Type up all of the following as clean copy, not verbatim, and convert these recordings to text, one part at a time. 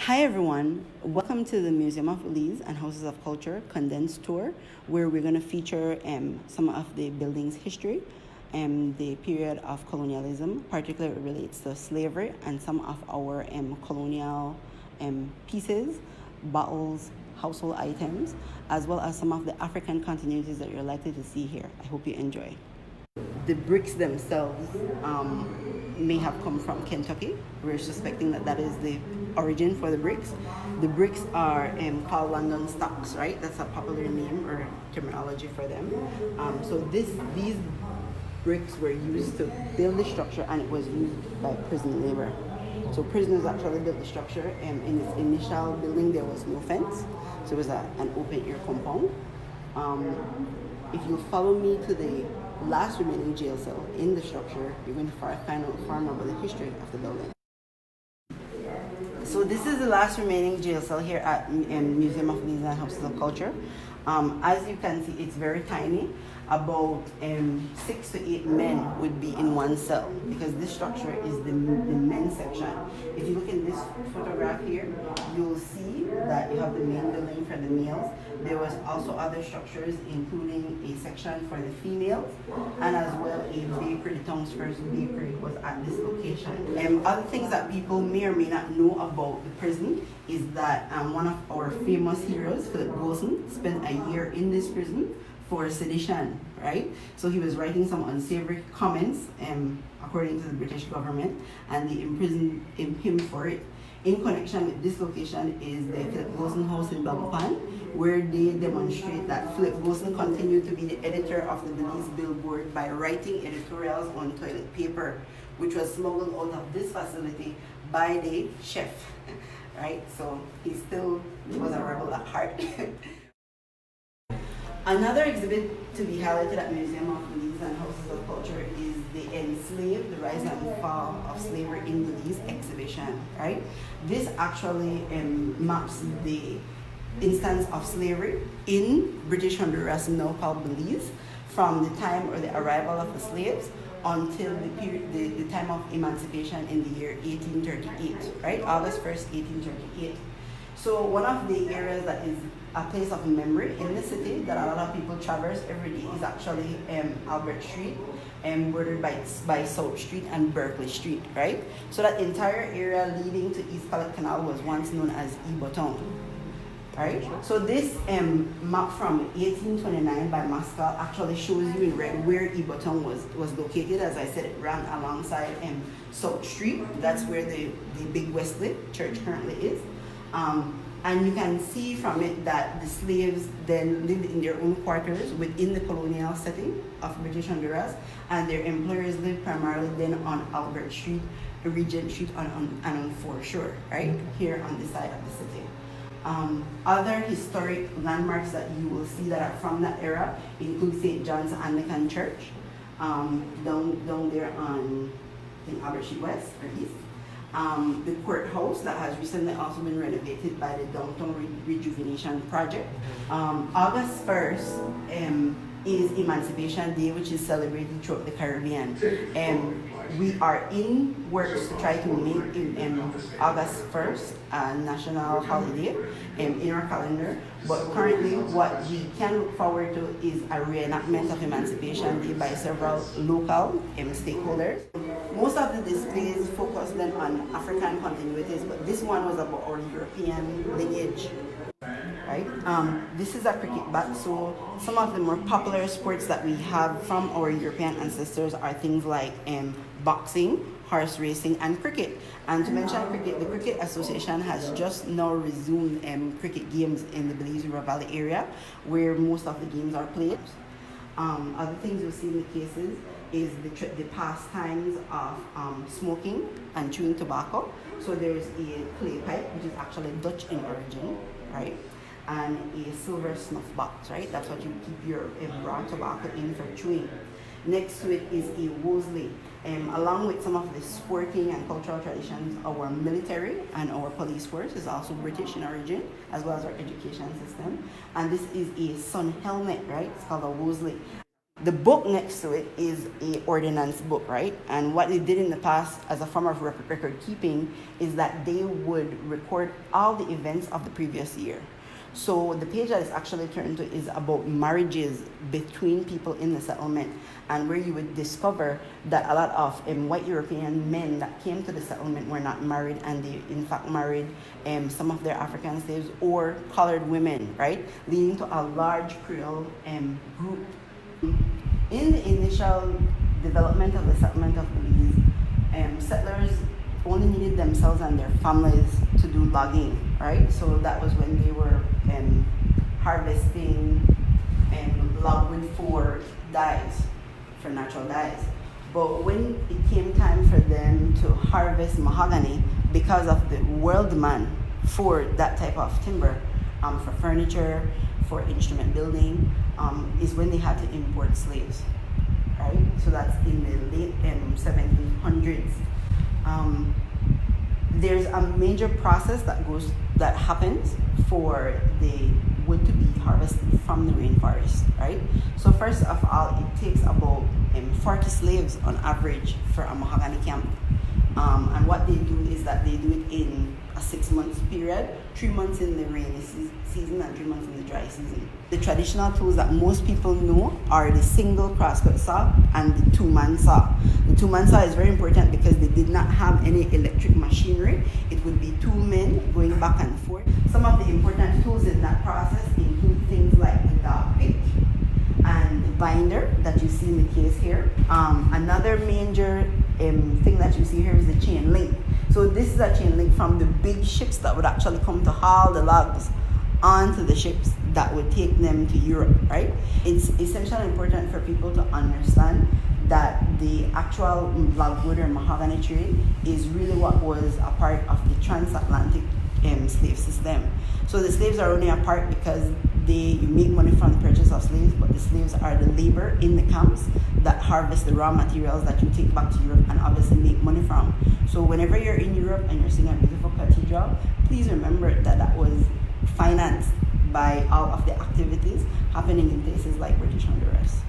Hi everyone, welcome to the Museum of Belize and Houses of Culture condensed tour, where we're going to feature some of the building's history, the period of colonialism, particularly relates to slavery, and some of our colonial pieces, bottles, household items, as well as some of the African continuities that you're likely to see here. I hope you enjoy. The bricks themselves may have come from Kentucky. We're suspecting that that is the origin for the bricks. The bricks are called London stocks, right? That's a popular name or terminology for them. So these bricks were used to build the structure, and it was used by prison labor. So prisoners actually built the structure. In its initial building, there was no fence, so it was an open-air compound. If you follow me to the last remaining jail cell in the structure, you're going to find out far more about the history of the building. So this is the last remaining jail cell here at Museum of Belize and Houses of Culture. As you can see, it's very tiny. About 6 to 8 men would be in one cell, because this structure is the men's section. If you look in this photograph here, you'll see that you have the main building for the males. There was also other structures, including a section for the females, and as well a bakery. The town's first bakery was at this location. Other things that people may or may not know about the prison is that one of our famous heroes, Philip Golson, spent a year in this prison for sedition, right? So he was writing some unsavory comments, according to the British government, and they imprisoned him for it. In connection with this location is the Philip Golson House in Belmopan, where they demonstrate that Philip Golson continued to be the editor of the Belize Billboard by writing editorials on toilet paper, which was smuggled out of this facility by the chef, right? So he still was a rebel at heart. Another exhibit to be highlighted at Museum of Belize and Houses of Culture is the Enslaved, the Rise and Fall of Slavery in Belize exhibition, right? This actually maps the instance of slavery in British Honduras, now called Belize, from the time or the arrival of the slaves until the time of emancipation in the year 1838, right? August 1st, 1838. So one of the areas that is a place of memory in the city that a lot of people traverse every day is actually Albert Street, bordered by South Street and Berkeley Street, right? So that entire area leading to East Palette Canal was once known as Iboton, right? So this map from 1829 by Mascal actually shows you in red where Iboton was located. As I said, it ran alongside South Street. That's where the Big Wesley Church currently is. And you can see from it that the slaves then lived in their own quarters within the colonial setting of British Honduras, and their employers lived primarily then on Albert Street, Regent Street, and on Foreshore, right? Here on this side of the city. Other historic landmarks that you will see that are from that era include St. John's Anglican Church, down there on Albert Street West or East. The courthouse that has recently also been renovated by the Downtown Rejuvenation Project. August 1st is Emancipation Day, which is celebrated throughout the Caribbean. We are in works to try to make August 1st a national holiday in our calendar. But currently what we can look forward to is a reenactment of Emancipation Day by several local stakeholders. Most of the displays focus then on African continuities, but this one was about our European lineage. Right? This is a cricket bat, so some of the more popular sports that we have from our European ancestors are things like boxing, horse racing, and cricket. And to mention cricket, the Cricket Association has just now resumed cricket games in the Belize River Valley area, where most of the games are played. Other things you'll see in the cases is the pastimes of smoking and chewing tobacco. So there's a clay pipe, which is actually Dutch in origin, right? And a silver snuff box, right? That's what you keep your raw tobacco in for chewing. Next to it is a Wosley. Along with some of the sporting and cultural traditions, our military and our police force is also British in origin, as well as our education system. And this is a sun helmet, right? It's called a Wosley. The book next to it is a ordinance book, right? And what they did in the past as a form of record keeping is that they would record all the events of the previous year. So the page that is actually turned to is about marriages between people in the settlement, and where you would discover that a lot of white European men that came to the settlement were not married, and they in fact married some of their African slaves or colored women, right? Leading to a large Creole group. In the initial development of the settlement of Belize, settlers only needed themselves and their families to do logging, right? So that was when they were harvesting logwood for dyes, for natural dyes. But when it came time for them to harvest mahogany, because of the world demand for that type of timber, for furniture, for instrument building, is when they had to import slaves, right? So that's in the late 1700s. There's a major process that happens for the wood to be harvested from the rainforest, right? So first of all, it takes about 40 slaves on average for a mahogany camp. And what they do is that they do it in a 6 months period, 3 months in the rainy season and 3 months in the dry season. The traditional tools that most people know are the single crosscut saw and the two-man saw. The two-man saw is very important because they did not have any electric machinery. It would be two men going back and forth. Some of the important tools in that process include things like the dog pick and the binder that you see in the case here. Another major thing that you see here is the chain link. So this is a chain link from the big ships that would actually come to haul the logs onto the ships that would take them to Europe, right? It's essentially important for people to understand that the actual logwood or mahogany trade is really what was a part of the transatlantic slave system. So the slaves are only a part because you make money from the purchase of slaves, but the slaves are the labor in the camps that harvest the raw materials that you take back to Europe and obviously make money from. So whenever you're in Europe and you're seeing a beautiful cathedral, please remember that that was financed by all of the activities happening in places like British Honduras.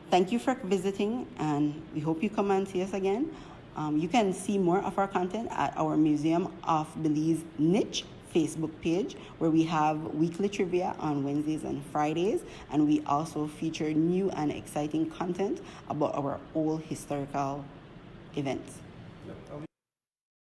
Thank you for visiting, and we hope you come and see us again. You can see more of our content at our Museum of Belize niche Facebook page, where we have weekly trivia on Wednesdays and Fridays, and we also feature new and exciting content about our old historical events.